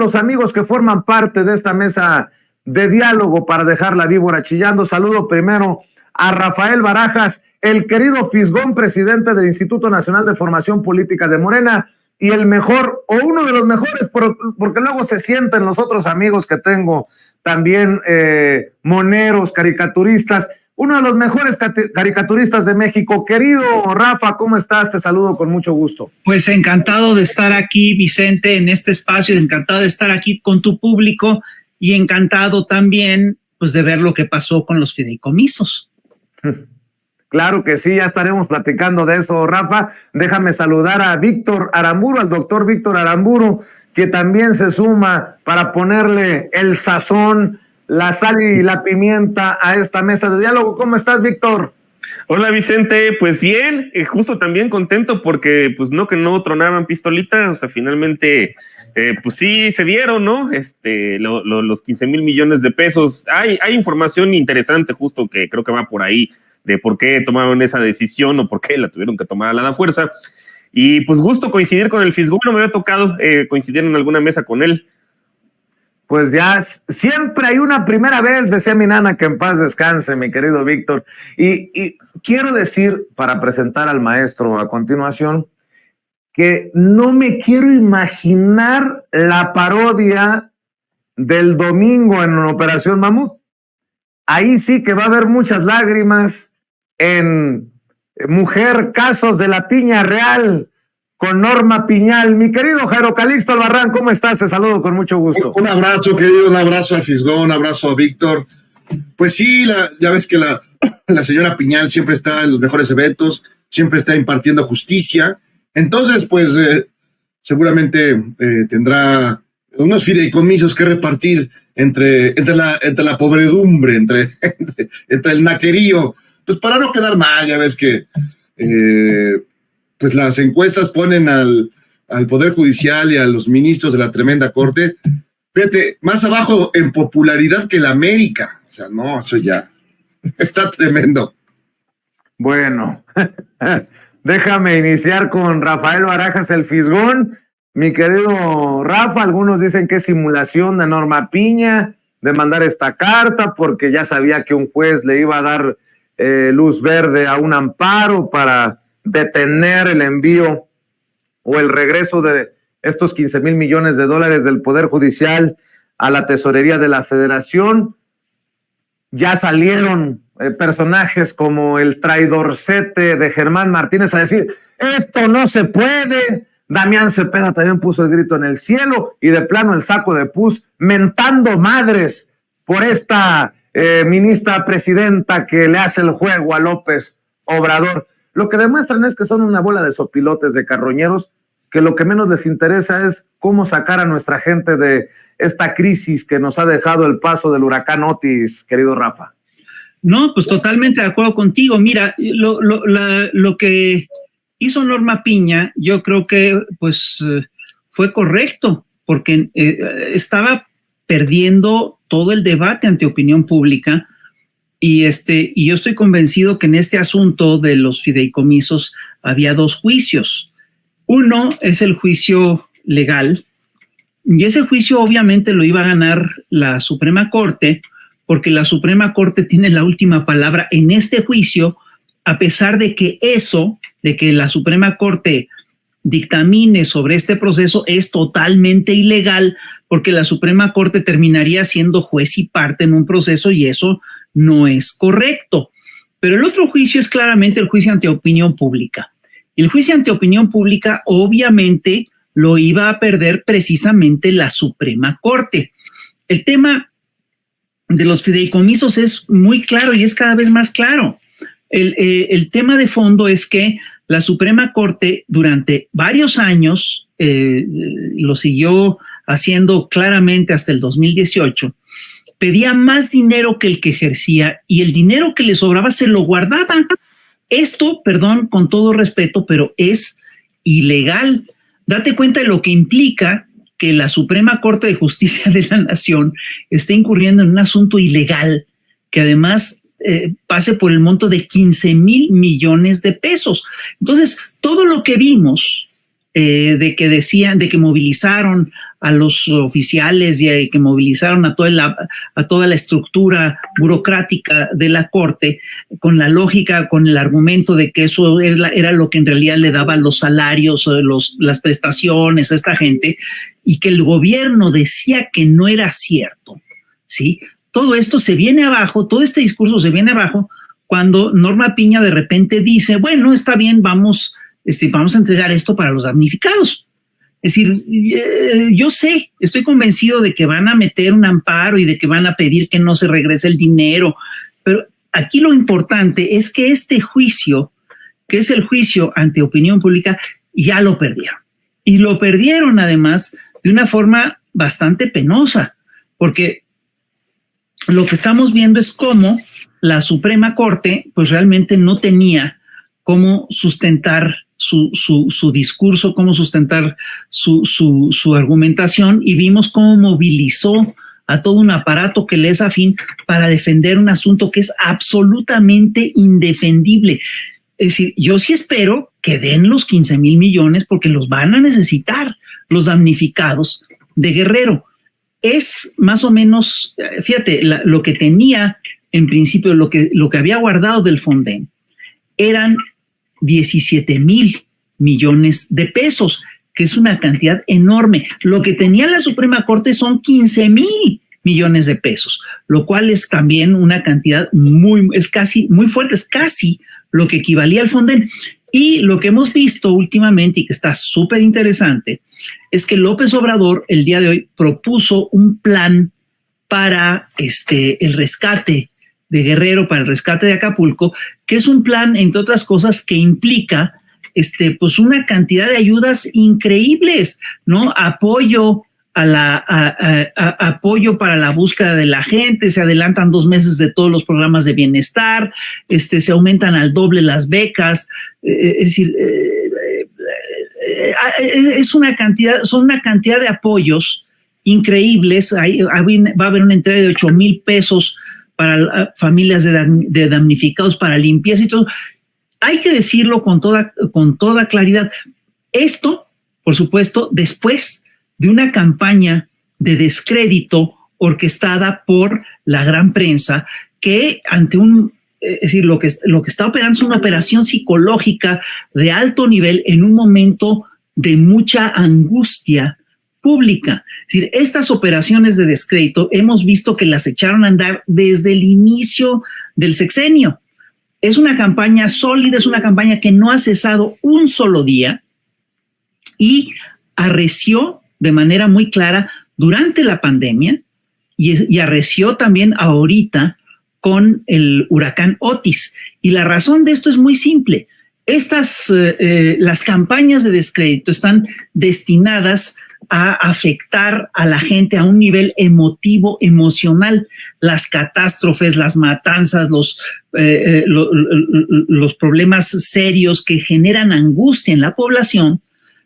los amigos que forman parte de esta mesa de diálogo para dejar la víbora chillando. Saludo primero a Rafael Barajas, el querido Fisgón, presidente del Instituto Nacional de Formación Política de Morena, y el mejor, o uno de los mejores, porque luego se sienten los otros amigos que tengo, también moneros, caricaturistas, uno de los mejores caricaturistas de México. Querido Rafa, ¿cómo estás? Te saludo con mucho gusto. Pues encantado de estar aquí, Vicente, en este espacio, encantado de estar aquí con tu público y encantado también pues de ver lo que pasó con los fideicomisos. Claro que sí, ya estaremos platicando de eso, Rafa. Déjame saludar a Víctor Aramburu, al doctor Víctor Aramburu, que también se suma para ponerle el sazón, la sal y la pimienta a esta mesa de diálogo. ¿Cómo estás, Víctor? Hola, Vicente. Pues bien, justo también contento porque pues no que no tronaban pistolitas, o sea, finalmente pues sí se dieron, ¿no? Los 15,000 millones de pesos. Hay información interesante justo que creo que va por ahí de por qué tomaron esa decisión o por qué la tuvieron que tomar a la fuerza. Y pues gusto coincidir con el Fisgón, no me había tocado coincidir en alguna mesa con él. Pues ya siempre hay una primera vez, decía mi nana, que en paz descanse, mi querido Víctor. Y quiero decir, para presentar al maestro a continuación, que no me quiero imaginar la parodia del domingo en Operación Mamut. Ahí sí que va a haber muchas lágrimas en Mujer, Casos de la Piña Real, con Norma Piñal. Mi querido Jairo Calixto Albarrán, ¿cómo estás? Te saludo con mucho gusto. Un abrazo, querido, un abrazo al Fisgón, un abrazo a Víctor. Pues sí, ya ves que la señora Piñal siempre está en los mejores eventos, siempre está impartiendo justicia. Entonces, pues seguramente tendrá unos fideicomisos que repartir entre la pobredumbre, entre el naquerío, pues para no quedar mal. Ya ves que pues las encuestas ponen al Poder Judicial y a los ministros de la tremenda corte, fíjate, más abajo en popularidad que la América. O sea, no, eso ya está tremendo. Bueno, déjame iniciar con Rafael Barajas, el Fisgón. Mi querido Rafa, algunos dicen que es simulación de Norma Piña de mandar esta carta porque ya sabía que un juez le iba a dar luz verde a un amparo para detener el envío o el regreso de estos 15,000 millones de dólares del Poder Judicial a la Tesorería de la Federación. Ya salieron personajes como el traidorcete de Germán Martínez a decir, esto no se puede. Damián Cepeda también puso el grito en el cielo y de plano el saco de pus mentando madres por esta ministra presidenta que le hace el juego a López Obrador. Lo que demuestran es que son una bola de sopilotes, de carroñeros, que lo que menos les interesa es cómo sacar a nuestra gente de esta crisis que nos ha dejado el paso del huracán Otis, querido Rafa. No, pues totalmente de acuerdo contigo. Mira, lo que hizo Norma Piña, yo creo que pues fue correcto, porque estaba perdiendo todo el debate ante opinión pública. Y yo estoy convencido que en este asunto de los fideicomisos había dos juicios. Uno es el juicio legal, y ese juicio obviamente lo iba a ganar la Suprema Corte, porque la Suprema Corte tiene la última palabra en este juicio, a pesar de que la Suprema Corte dictamine sobre este proceso es totalmente ilegal, porque la Suprema Corte terminaría siendo juez y parte en un proceso y eso no es correcto. Pero el otro juicio es claramente el juicio ante opinión pública. El juicio ante opinión pública obviamente lo iba a perder precisamente la Suprema Corte. El tema de los fideicomisos es muy claro y es cada vez más claro. El tema de fondo es que la Suprema Corte durante varios años lo siguió haciendo claramente hasta el 2018, pedía más dinero que el que ejercía y el dinero que le sobraba se lo guardaba. Esto, perdón, con todo respeto, pero es ilegal. Date cuenta de lo que implica que la Suprema Corte de Justicia de la Nación esté incurriendo en un asunto ilegal que además pase por el monto de 15,000 millones de pesos. Entonces, todo lo que vimos de que decían, de que movilizaron a los oficiales y que movilizaron a toda la estructura burocrática de la Corte, con la lógica, con el argumento de que eso era lo que en realidad le daba los salarios, las prestaciones a esta gente, y que el gobierno decía que no era cierto, ¿sí? Todo esto se viene abajo, todo este discurso se viene abajo cuando Norma Piña de repente dice, bueno, está bien, vamos a entregar esto para los damnificados. Es decir, yo sé, estoy convencido de que van a meter un amparo y de que van a pedir que no se regrese el dinero, pero aquí lo importante es que este juicio, que es el juicio ante opinión pública, ya lo perdieron. Y lo perdieron además de una forma bastante penosa, porque lo que estamos viendo es cómo la Suprema Corte pues realmente no tenía cómo sustentar su discurso, cómo sustentar su argumentación, y vimos cómo movilizó a todo un aparato que le es afín para defender un asunto que es absolutamente indefendible. Es decir, yo sí espero que den los 15,000 millones porque los van a necesitar los damnificados de Guerrero. Es más o menos, fíjate, lo que tenía en principio, lo que había guardado del Fonden eran 17,000 millones de pesos, que es una cantidad enorme. Lo que tenía la Suprema Corte son 15,000 millones de pesos, lo cual es también una cantidad muy fuerte, es casi lo que equivalía al Fonden. Y lo que hemos visto últimamente y que está súper interesante es que López Obrador el día de hoy propuso un plan para el rescate de Guerrero, para el rescate de Acapulco, que es un plan, entre otras cosas, que implica pues una cantidad de ayudas increíbles, ¿no? Apoyo apoyo para la búsqueda de la gente, se adelantan 2 meses de todos los programas de bienestar, se aumentan al doble las becas, es decir, son una cantidad de apoyos increíbles. Va a haber una entrega de 8,000 pesos para familias de damnificados para limpieza y todo. Hay que decirlo con toda claridad. Esto, por supuesto, después de una campaña de descrédito orquestada por la gran prensa, que es decir, lo que está operando es una operación psicológica de alto nivel en un momento de mucha angustia pública. Es decir, estas operaciones de descrédito hemos visto que las echaron a andar desde el inicio del sexenio. Es una campaña sólida, es una campaña que no ha cesado un solo día y arreció de manera muy clara durante la pandemia y arreció también ahorita con el huracán Otis. Y la razón de esto es muy simple. Las campañas de descrédito están destinadas a afectar a la gente a un nivel emocional. Las catástrofes, las matanzas, los problemas serios que generan angustia en la población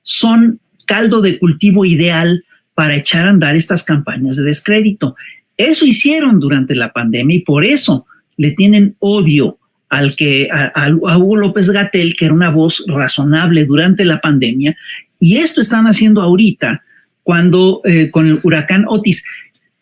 son caldo de cultivo ideal para echar a andar estas campañas de descrédito. Eso hicieron durante la pandemia y por eso le tienen odio a Hugo López-Gatell, que era una voz razonable durante la pandemia, y esto están haciendo ahorita cuando con el huracán Otis.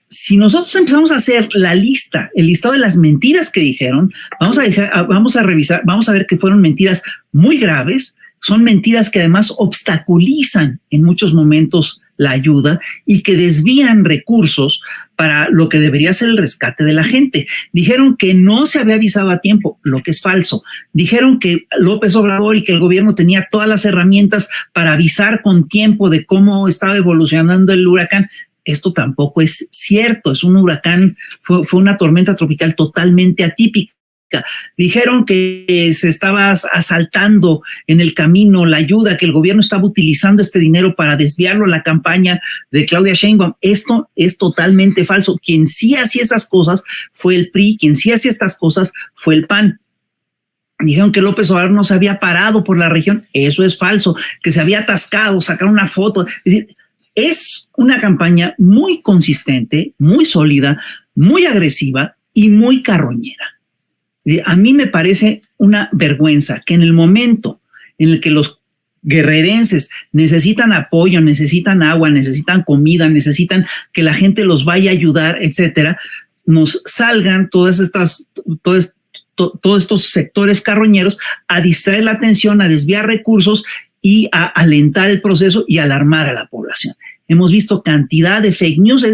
Si nosotros empezamos a hacer el listado de las mentiras que dijeron, vamos a revisar, vamos a ver que fueron mentiras muy graves, son mentiras que además obstaculizan en muchos momentos la ayuda y que desvían recursos para lo que debería ser el rescate de la gente. Dijeron que no se había avisado a tiempo, lo que es falso. Dijeron que López Obrador y que el gobierno tenía todas las herramientas para avisar con tiempo de cómo estaba evolucionando el huracán. Esto tampoco es cierto. Es un huracán, fue una tormenta tropical totalmente atípica. Dijeron que se estaba asaltando en el camino la ayuda, que el gobierno estaba utilizando este dinero para desviarlo a la campaña de Claudia Sheinbaum. Esto es totalmente falso. Quien sí hacía esas cosas fue el PRI, quien sí hacía estas cosas fue el PAN. Dijeron que López Obrador no se había parado por la región. Eso es falso. Que se había atascado, sacar una foto. Es decir, es una campaña muy consistente, muy sólida, muy agresiva y muy carroñera. A mí me parece una vergüenza que en el momento en el que los guerrerenses necesitan apoyo, necesitan agua, necesitan comida, necesitan que la gente los vaya a ayudar, etcétera, nos salgan todos estos sectores carroñeros a distraer la atención, a desviar recursos y a alentar el proceso y alarmar a la población. Hemos visto cantidad de fake news.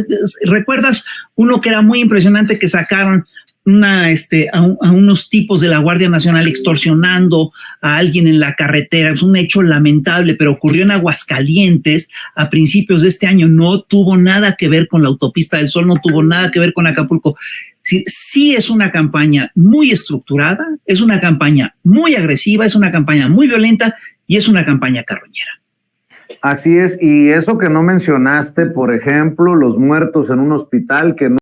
¿Recuerdas uno que era muy impresionante que sacaron a unos tipos de la Guardia Nacional extorsionando a alguien en la carretera? Es un hecho lamentable, pero ocurrió en Aguascalientes a principios de este año. No tuvo nada que ver con la Autopista del Sol, no tuvo nada que ver con Acapulco. Sí es una campaña muy estructurada, es una campaña muy agresiva, es una campaña muy violenta y es una campaña carroñera. Así es, y eso que no mencionaste, por ejemplo, los muertos en un hospital que no